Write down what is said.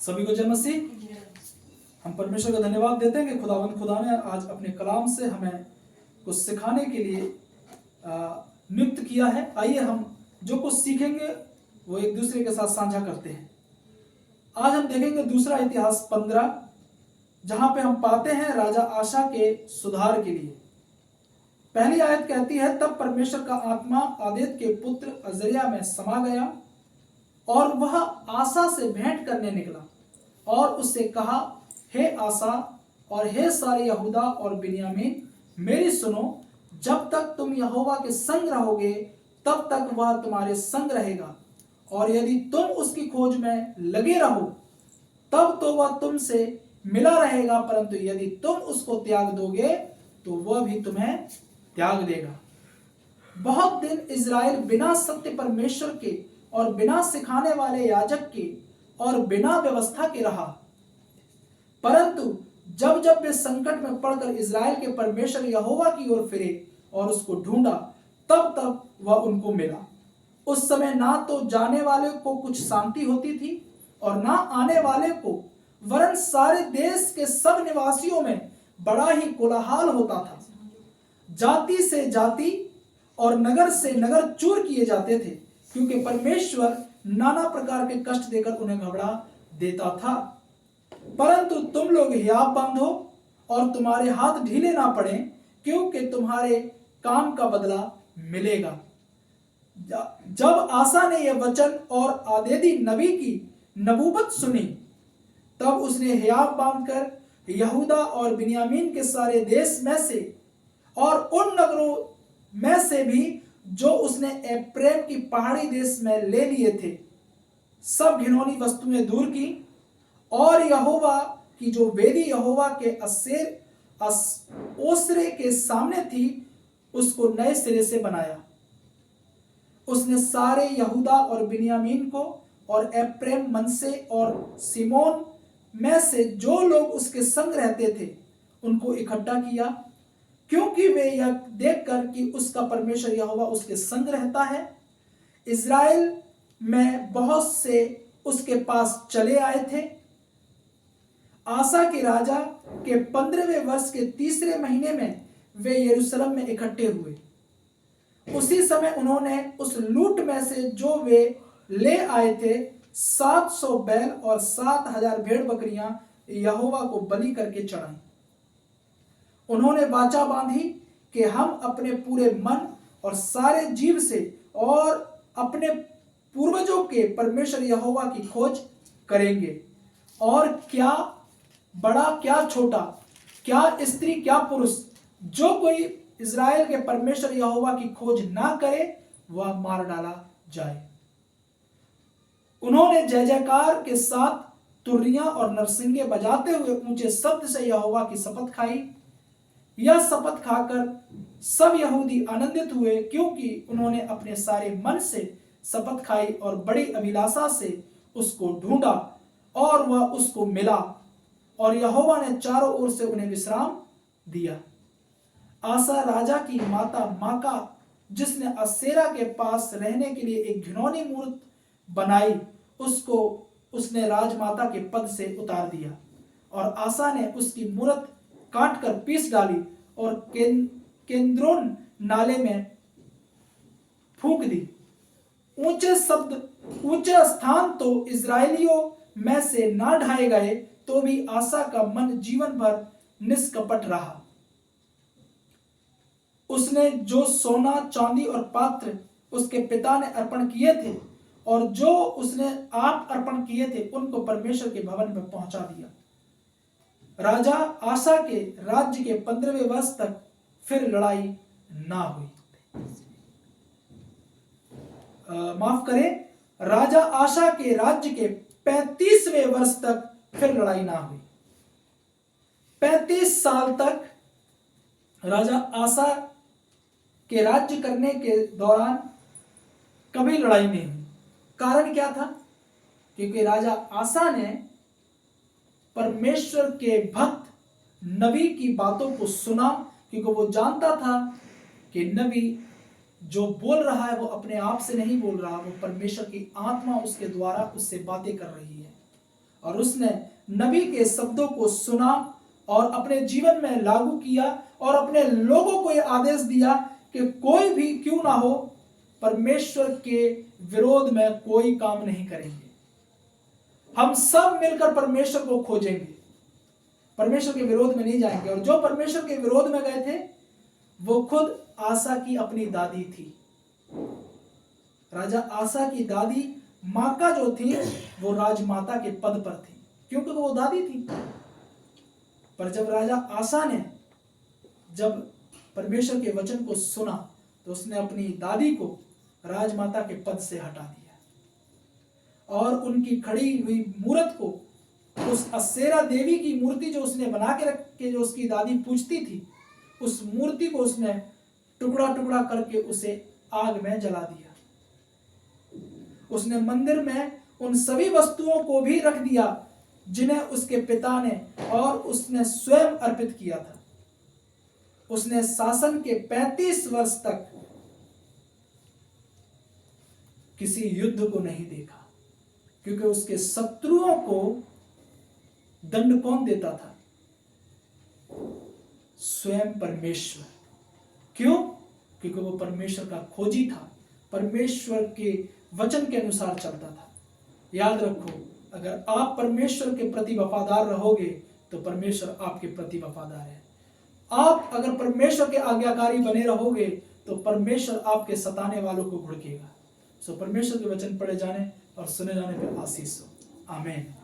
सभी को जय मसीह। हम परमेश्वर का धन्यवाद देते हैं कि खुदा ने आज अपने कलाम से हमें कुछ सिखाने के लिए नियुक्त किया है। आइए हम जो कुछ सीखेंगे वो एक दूसरे के साथ साझा करते हैं। आज हम देखेंगे दूसरा इतिहास 15, जहां पे हम पाते हैं राजा आशा के सुधार के लिए। पहली आयत कहती है, तब परमेश्वर का आत्मा आदेद के पुत्र अजरिया में समा गया और वह आशा से भेंट करने निकला और उससे कहा, हे आशा और हे सारे यहूदा और बिन्यामीन, मेरी सुनो। जब तक तुम यहोवा के संग रहोगे तब तक वह तुम्हारे संग रहेगा, और यदि तुम उसकी खोज में लगे रहो तब तो वह तुमसे मिला रहेगा, परंतु यदि तुम उसको त्याग दोगे तो वह भी तुम्हें त्याग देगा। बहुत दिन इज़राइल बिना सत्य परमेश्वर के और बिना सिखाने वाले याजक के और बिना व्यवस्था के रहा, परंतु जब जब वे संकट में पड़कर इज़राइल के परमेश्वर यहोवा की ओर फिरे और उसको ढूंढा, तब तब वह उनको मिला। उस समय ना तो जाने वाले को कुछ शांति होती थी और ना आने वाले को, वरन सारे देश के सब निवासियों में बड़ा ही कोलाहल होता था। जाति से जाति और नगर से नगर चूर किए जाते थे, क्योंकि परमेश्वर नाना प्रकार के कष्ट देकर उन्हें घबरा देता था। परंतु तुम लोग हियाव बांधो और तुम्हारे हाथ ढीले ना पड़े, क्योंकि तुम्हारे काम का बदला मिलेगा। जब आशा ने यह वचन और आदेदी नबी की नबूवत सुनी, तब उसने हियाव बांधकर यहूदा और बिन्यामीन के सारे देश में से और उन नगरों में से भी जो उसने एप्रैम की पहाड़ी देश में ले लिए थे, सब घिनौनी वस्तुएं दूर की, और यहोवा की जो वेदी यहोवा के ओसरे के सामने थी उसको नए सिरे से बनाया। उसने सारे यहूदा और बिन्यामीन को और एप्रैम, मनसे और सिमोन में से जो लोग उसके संग रहते थे उनको इकट्ठा किया, क्योंकि वे यह देखकर कि उसका परमेश्वर यहोवा उसके संग रहता है, इज़राइल में बहुत से उसके पास चले आए थे। आशा के राजा के 15वें वर्ष के 3रे महीने में वे यरूशलेम में इकट्ठे हुए। उसी समय उन्होंने उस लूट में से जो वे ले आए थे 700 बैल और 7000 भेड़ बकरियां यहोवा को बलि करके चढ़ाई। उन्होंने वाचा बांधी कि हम अपने पूरे मन और सारे जीव से और अपने पूर्वजों के परमेश्वर यहोवा की खोज करेंगे, और क्या बड़ा क्या छोटा, क्या स्त्री क्या पुरुष, जो कोई इज़राइल के परमेश्वर यहोवा की खोज ना करे वह मार डाला जाए। उन्होंने जय जयकार के साथ तुर्रियां और नरसिंगे बजाते हुए ऊंचे शब्द से यहोवा की शपथ खाई। यह शपथ खाकर सब यहूदी आनंदित हुए, क्योंकि उन्होंने अपने सारे मन से शपथ खाई और बड़ी अभिलाषा से उसको ढूंढा, और वह उसको मिला, और यहोवा ने चारों ओर से उन्हें विश्राम दिया। आशा राजा की माता माका, जिसने असेरा के पास रहने के लिए एक घिनौनी मूर्त बनाई, उसको उसने राजमाता के पद से उतार दिया, और आशा ने उसकी मूर्त काटकर पीस डाली और केंद्रोन नाले में फूंक दी। ऊंचे स्थान तो इजरायलियों में से ना ढाए गए, तो भी आशा का मन जीवन भर निष्कपट रहा। उसने जो सोना चांदी और पात्र उसके पिता ने अर्पण किए थे और जो उसने आप अर्पण किए थे, उनको परमेश्वर के भवन में पहुंचा दिया। राजा आशा के राज्य के 15वें वर्ष तक फिर लड़ाई ना हुई। माफ करें, राजा आशा के राज्य के 35वें वर्ष तक फिर लड़ाई ना हुई। 35 साल तक राजा आशा के राज्य करने के दौरान कभी लड़ाई नहीं हुई। कारण क्या था? क्योंकि राजा आशा ने परमेश्वर के भक्त नबी की बातों को सुना, क्योंकि वो जानता था कि नबी जो बोल रहा है वो अपने आप से नहीं बोल रहा, वो परमेश्वर की आत्मा उसके द्वारा उससे बातें कर रही है। और उसने नबी के शब्दों को सुना और अपने जीवन में लागू किया और अपने लोगों को यह आदेश दिया कि कोई भी क्यों ना हो परमेश्वर के विरोध में कोई काम नहीं करेंगे। हम सब मिलकर परमेश्वर को खोजेंगे, परमेश्वर के विरोध में नहीं जाएंगे। और जो परमेश्वर के विरोध में गए थे वो खुद आसा की अपनी दादी थी। राजा आसा की दादी माका जो थी वो राजमाता के पद पर थी, क्योंकि वो दादी थी। पर जब राजा आसा ने जब परमेश्वर के वचन को सुना तो उसने अपनी दादी को राजमाता के पद से हटा दिया और उनकी खड़ी हुई मूर्त को, उस असेरा देवी की मूर्ति जो उसने बना के रख के जो उसकी दादी पूजती थी, उस मूर्ति को उसने टुकड़ा टुकड़ा करके उसे आग में जला दिया। उसने मंदिर में उन सभी वस्तुओं को भी रख दिया जिन्हें उसके पिता ने और उसने स्वयं अर्पित किया था। उसने शासन के 35 वर्ष तक किसी युद्ध को नहीं देखा, क्योंकि उसके शत्रुओं को दंड कौन देता था? स्वयं परमेश्वर। क्यों? क्योंकि वो परमेश्वर का खोजी था, परमेश्वर के वचन के अनुसार चलता था। याद रखो, अगर आप परमेश्वर के प्रति वफादार रहोगे तो परमेश्वर आपके प्रति वफादार है। आप अगर परमेश्वर के आज्ञाकारी बने रहोगे तो परमेश्वर आपके सताने वालों को घुड़केगा। सो परमेश्वर के वचन पढ़े जाने और सुने जाने पर आशीष हो। आमीन।